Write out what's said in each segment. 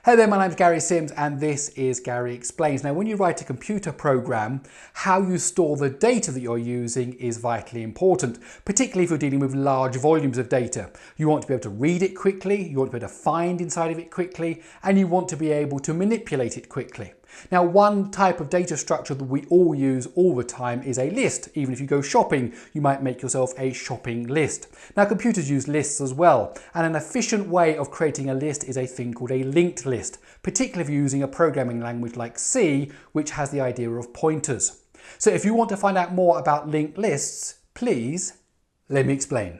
Hey there, my name's Gary Sims and this is Gary Explains. Now, when you write a computer program, how you store the data that you're using is vitally important, particularly if you're dealing with large volumes of data. You want to be able to read it quickly, you want to be able to find inside of it quickly, and you want to be able to manipulate it quickly. Now, one type of data structure that we all use all the time is a list. Even if you go shopping, you might make yourself a shopping list. Now, computers use lists as well, and an efficient way of creating a list is a thing called a linked list, particularly if you're using a programming language like C, which has the idea of pointers. So if you want to find out more about linked lists, please let me explain.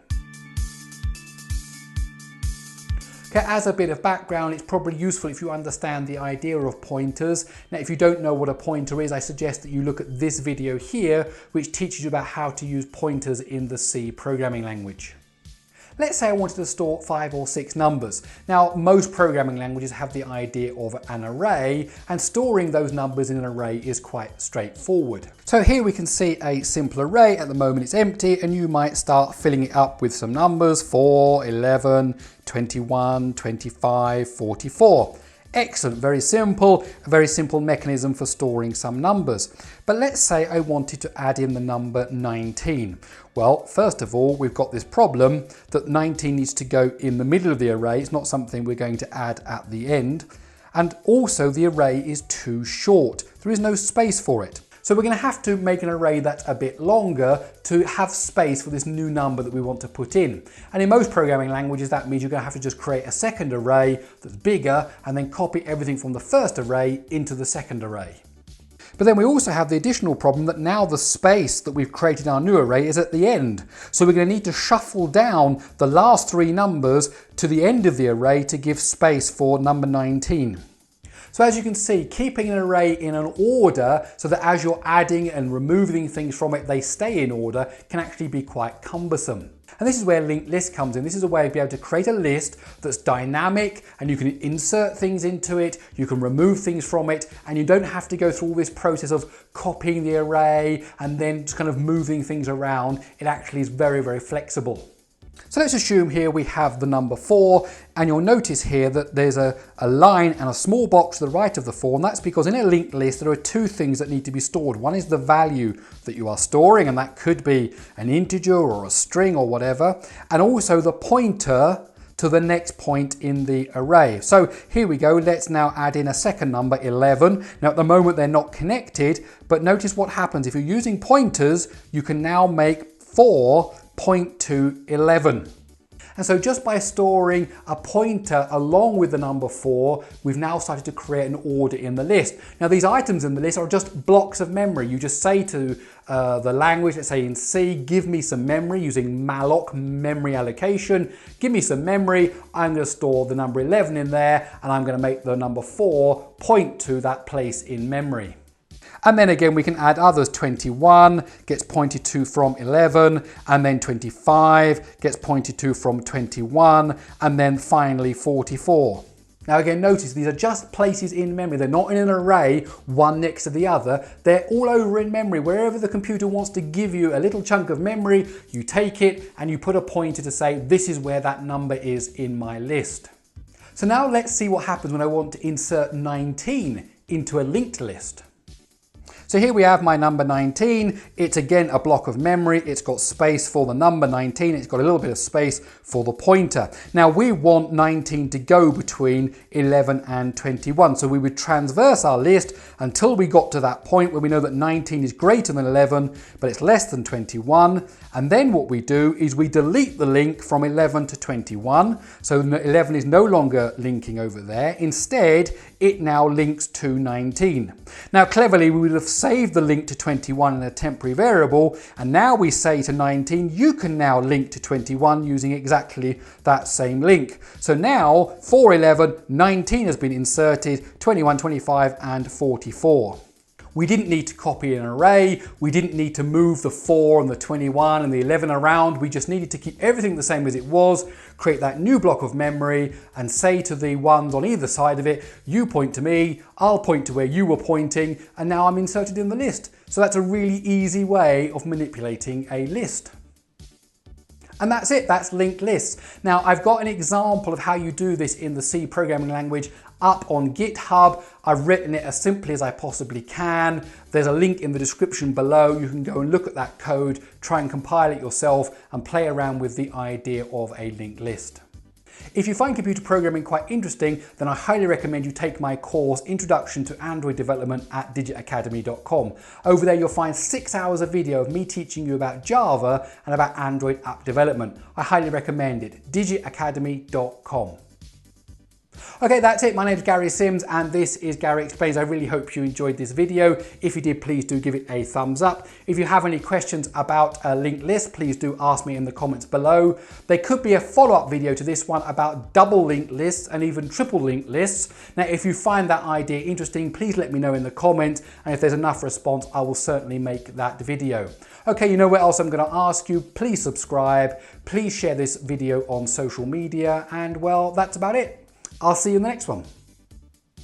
Okay, as a bit of background, it's probably useful if you understand the idea of pointers. Now, if you don't know what a pointer is, I suggest that you look at this video here, which teaches you about how to use pointers in the C programming language. Let's say I wanted to store 5 or 6 numbers. Now, most programming languages have the idea of an array, and storing those numbers in an array is quite straightforward. So here we can see a simple array. At the moment it's empty, and you might start filling it up with some numbers: 4, 11, 21, 25, 44. Excellent, very simple, a very simple mechanism for storing some numbers. But let's say I wanted to add in the number 19. Well, first of all, we've got this problem that 19 needs to go in the middle of the array. It's not something we're going to add at the end. And also the array is too short. There is no space for it. So we're going to have to make an array that's a bit longer to have space for this new number that we want to put in. And in most programming languages, that means you're going to have to just create a second array that's bigger and then copy everything from the first array into the second array. But then we also have the additional problem that now the space that we've created in our new array is at the end. So we're going to need to shuffle down the last 3 numbers to the end of the array to give space for number 19. So as you can see, keeping an array in an order so that as you're adding and removing things from it, they stay in order, can actually be quite cumbersome. And this is where linked list comes in. This is a way of being able to create a list that's dynamic, and you can insert things into it, you can remove things from it, and you don't have to go through all this process of copying the array and then just kind of moving things around. It actually is very, very flexible. So let's assume here we have the number 4, and you'll notice here that there's a line and a small box to the right of the 4, and that's because in a linked list there are 2 things that need to be stored. One is the value that you are storing, and that could be an integer or a string or whatever, and also the pointer to the next point in the array. So here we go, let's now add in a second number, 11. Now at the moment they're not connected, but notice what happens. If you're using pointers, you can now make 4 point to 11. And so just by storing a pointer along with the number 4, we've now started to create an order in the list. Now these items in the list are just blocks of memory. You just say to the language, let's say in C, give me some memory using malloc, memory allocation. Give me some memory. I'm going to store the number 11 in there, and I'm going to make the number 4 point to that place in memory. And then again, we can add others. 21 gets pointed to from 11, and then 25 gets pointed to from 21, and then finally 44. Now again, notice these are just places in memory. They're not in an array, one next to the other. They're all over in memory. Wherever the computer wants to give you a little chunk of memory, you take it and you put a pointer to say, this is where that number is in my list. So now let's see what happens when I want to insert 19 into a linked list. So here we have my number 19. It's again a block of memory. It's got space for the number 19. It's got a little bit of space for the pointer. Now we want 19 to go between 11 and 21. So we would transverse our list until we got to that point where we know that 19 is greater than 11, but it's less than 21. And then what we do is we delete the link from 11 to 21. So 11 is no longer linking over there. Instead, it now links to 19. Now cleverly, we would have saved the link to 21 in a temporary variable, and now we say to 19, you can now link to 21 using exactly that same link. So now for 11, 19 has been inserted, 21, 25 and 44. We didn't need to copy an array, we didn't need to move the 4 and the 21 and the 11 around, we just needed to keep everything the same as it was, create that new block of memory and say to the ones on either side of it, you point to me, I'll point to where you were pointing, and now I'm inserted in the list. So that's a really easy way of manipulating a list. And that's it, that's linked lists. Now, I've got an example of how you do this in the C programming language up on GitHub. I've written it as simply as I possibly can. There's a link in the description below. You can go and look at that code, try and compile it yourself, and play around with the idea of a linked list. If you find computer programming quite interesting, then I highly recommend you take my course, Introduction to Android Development, at digitacademy.com. Over there you'll find 6 hours of video of me teaching you about Java and about Android app development. I highly recommend it, digitacademy.com. Okay, that's it. My name is Gary Sims and this is Gary Explains. I really hope you enjoyed this video. If you did, please do give it a thumbs up. If you have any questions about a linked list, please do ask me in the comments below. There could be a follow-up video to this one about double linked lists and even triple linked lists. Now, if you find that idea interesting, please let me know in the comments, and if there's enough response, I will certainly make that video. Okay, you know what else I'm going to ask you? Please subscribe, please share this video on social media, and well, that's about it. I'll see you in the next one.